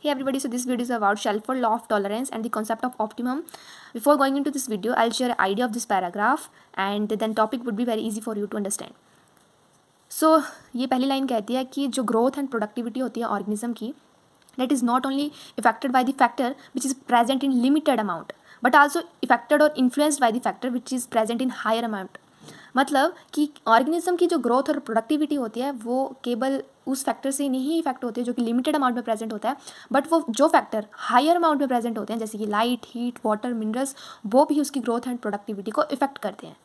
Hey everybody, so this video is about Shelford law of tolerance and the concept of optimum. Before going into this video, I'll share an idea of this paragraph and then topic would be very easy for you to understand. So ये पहली line कहती है कि जो growth and productivity होती है organism की, that is not only affected by the factor which is present in limited amount, but also affected or influenced by the factor which is present in higher amount. मतलब कि organism की जो growth और productivity होती है वो केवल उस फैक्टर से नहीं इफेक्ट होती है जो कि लिमिटेड अमाउंट में प्रेजेंट होता है, बट वो जो फैक्टर हायर अमाउंट में प्रेजेंट होते हैं जैसे कि लाइट, हीट, वाटर, मिनरल्स, वो भी उसकी ग्रोथ एंड प्रोडक्टिविटी को इफेक्ट करते हैं.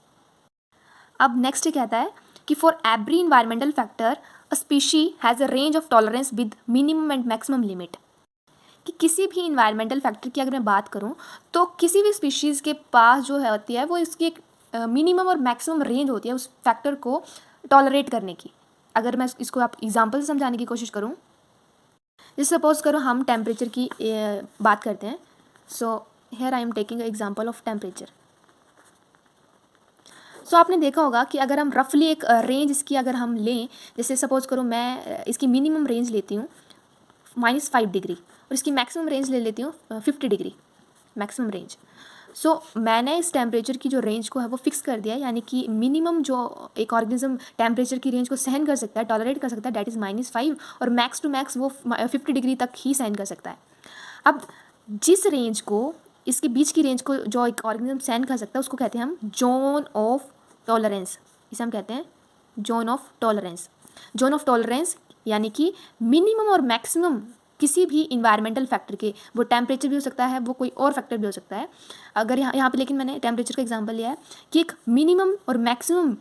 अब नेक्स्ट कहता है कि for every environmental factor a species has a range of tolerance with minimum and maximum limit. कि किसी भी इन्वायरमेंटल फैक्टर की अगर मैं बात करूं तो किसी भी स्पीशीज़ के पास जो है होती है वो इसकी एक मिनिमम और मैक्सिमम रेंज होती है उस फैक्टर को टॉलरेट करने की. अगर मैं इसको आप एग्जांपल से समझाने की कोशिश करूं, जैसे सपोज करो हम टेम्परेचर की बात करते हैं. So here I am taking example of temperature. So आपने देखा होगा कि अगर हम रफली एक रेंज इसकी अगर हम लें, जैसे सपोज करो मैं इसकी मिनिमम रेंज लेती हूँ -5 डिग्री और इसकी मैक्सिमम रेंज ले लेती हूँ 50 डिग्री मैक्सिमम रेंज. सो मैंने इस टेम्परेचर की जो रेंज को है वो फिक्स कर दिया है, यानी कि मिनिमम जो एक ऑर्गेनिज्म टेम्परेचर की रेंज को सहन कर सकता है, टॉलरेट कर सकता है, डैट इज़ -5, और मैक्स टू मैक्स वो 50 डिग्री तक ही सहन कर सकता है. अब जिस रेंज को इसके बीच की रेंज को जो एक ऑर्गेनिज्म सहन कर सकता है उसको कहते हैं हम जोन ऑफ टॉलरेंस. इसे हम कहते हैं zone of tolerance. Zone of tolerance यानी कि मिनिमम और मैक्सिमम किसी भी इन्वायरमेंटल फैक्टर के, वो टेम्परेचर भी हो सकता है, वो कोई और फैक्टर भी हो सकता है. अगर यहाँ पे लेकिन मैंने टेम्परेचर का एग्जांपल लिया है कि एक मिनिमम और मैक्सिमम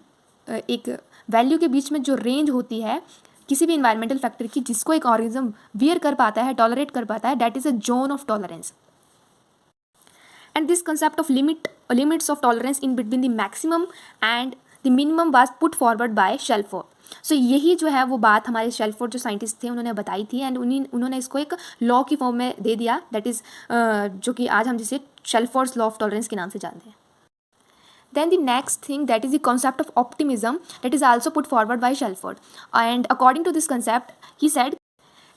एक वैल्यू के बीच में जो रेंज होती है किसी भी इन्वायरमेंटल फैक्टर की जिसको एक ऑर्गेनिज्म वियर कर पाता है, टॉलरेट कर पाता है, that is a zone of tolerance. And this concept of limits of tolerance in between the maximum and the minimum was put forward by Shelford. So यही जो है वो बात हमारे शेल्फोर्ड जो साइंटिस्ट थे उन्होंने बताई थी एंड उन्होंने इसको एक लॉ की फॉर्म में दे दिया, दैट इज़ जो कि आज हम जिसे शेल्फोर्ड्स लॉ ऑफ टॉलरेंस के नाम से जानते हैं. Then the next thing, that is the concept of optimism, that is also put forward by Shelford. And according to this concept, he said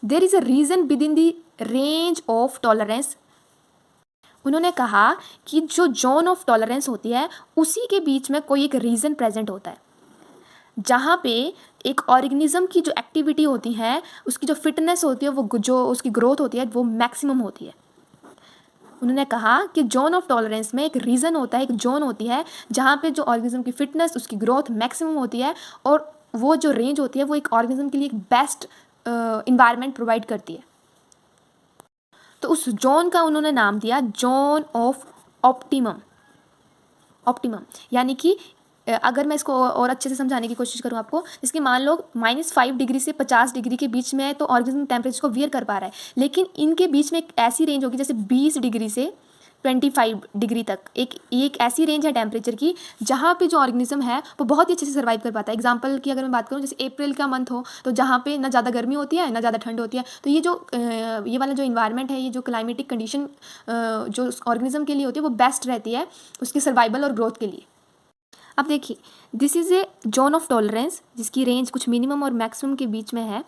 there is a reason within the range of tolerance. उन्होंने कहा कि जो zone of tolerance होती है उसी के बीच में कोई एक रीज़न प्रेजेंट होता है जहाँ पे एक ऑर्गेनिज्म की जो एक्टिविटी होती है, उसकी जो फिटनेस होती है, वो जो उसकी ग्रोथ होती है वो मैक्सिमम होती है. उन्होंने कहा कि जोन ऑफ टॉलरेंस में एक रीज़न होता है, एक जोन होती है जहाँ पे जो ऑर्गेनिज्म की फिटनेस, उसकी ग्रोथ मैक्सिमम होती है, और वो जो रेंज होती है वो एक ऑर्गेनिज्म के लिए एक बेस्ट इन्वायरमेंट प्रोवाइड करती है. तो उस जोन का उन्होंने नाम दिया जोन ऑफ ऑप्टिमम. ऑप्टिमम यानी कि अगर मैं इसको और अच्छे से समझाने की कोशिश करूँ आपको, जिसकी मान लो -5 डिग्री से 50 डिग्री के बीच में है तो ऑर्गेनिज्म टेम्परेचर को वियर कर पा रहा है, लेकिन इनके बीच में एक ऐसी रेंज होगी जैसे 20 डिग्री से 25 डिग्री तक एक ऐसी रेंज है टेम्परेचर की जहाँ पे जो ऑर्गेनिज्म है वो बहुत ही अच्छे से सर्वाइव कर पाता है. एग्जांपल की अगर मैं बात करूँ, जैसे अप्रैल का मंथ हो तो जहाँ पे ना ज़्यादा गर्मी होती है ना ज़्यादा ठंड होती है, तो ये वाला जो इन्वायरमेंट है, ये जो क्लाइमेटिक कंडीशन जो ऑर्गेनिज्म के लिए होती है वो बेस्ट रहती है उसके सर्वाइवल और ग्रोथ के लिए. अब देखिए, this is a zone of tolerance जिसकी रेंज कुछ मिनिमम और मैक्सिमम के बीच में है,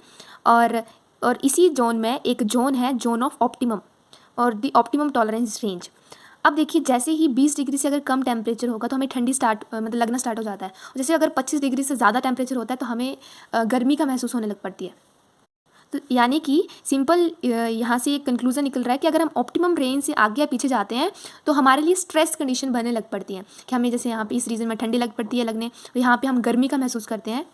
और इसी जोन में एक जोन है जोन ऑफ ऑप्टिमम और दी ऑप्टिमम टॉलरेंस रेंज. अब देखिए, जैसे ही 20 डिग्री से अगर कम टेम्परेचर होगा तो हमें ठंडी मतलब लगना स्टार्ट हो जाता है. जैसे अगर 25 डिग्री से ज़्यादा टेम्परेचर होता है तो हमें गर्मी का महसूस होने लग पड़ती है. तो यानी कि सिंपल यहाँ से एक कंक्लूजन निकल रहा है कि अगर हम ऑप्टिमम रेंज से आगे या पीछे जाते हैं तो हमारे लिए स्ट्रेस कंडीशन बनने लग पड़ती है कि हमें जैसे यहाँ पे इस रीजन में ठंडी लग पड़ती है लगने, तो यहाँ पे हम गर्मी का महसूस करते हैं.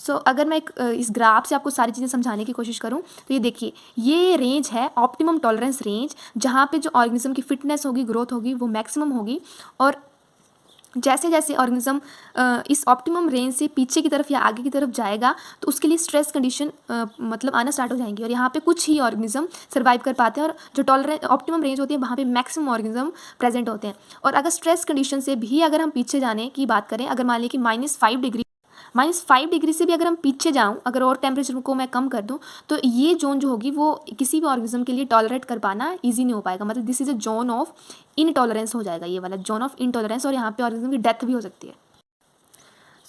सो अगर मैं इस ग्राफ से आपको सारी चीज़ें समझाने की कोशिश करूँ तो ये देखिए, ये रेंज है ऑप्टिमम टॉलरेंस रेंज जहाँ पे जो ऑर्गेनिज्म की फिटनेस होगी, ग्रोथ होगी, वो मैक्सिमम होगी, और जैसे जैसे ऑर्गेनिज्म इस ऑप्टिमम रेंज से पीछे की तरफ या आगे की तरफ जाएगा तो उसके लिए स्ट्रेस कंडीशन मतलब आना स्टार्ट हो जाएंगी, और यहाँ पे कुछ ही ऑर्गेनिज्म सर्वाइव कर पाते हैं, और जो टॉलरेंस ऑप्टिमम रेंज होती है वहाँ पे मैक्सिमम ऑर्गेनिज्म प्रेजेंट होते हैं. और अगर स्ट्रेस कंडीशन से भी अगर हम पीछे जाने की बात करें, अगर मान लीजिए कि -5 डिग्री से भी अगर हम पीछे जाऊँ, अगर और टेम्परेचर को मैं कम कर दूँ, तो ये जोन जो होगी वो किसी भी ऑर्गेनिज्म के लिए टॉलरेट कर पाना ईजी नहीं हो पाएगा. मतलब this is a zone of intolerance हो जाएगा, ये वाला जोन ऑफ इनटॉलरेंस, और यहाँ पे ऑर्गेनिज्म की डेथ भी हो सकती है.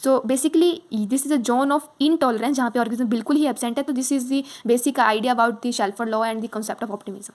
So basically this is a zone of intolerance जहाँ पे ऑर्गेनिज्म बिल्कुल ही एब्सेंट है. तो this is the basic idea about the Shelford law and the concept of optimism.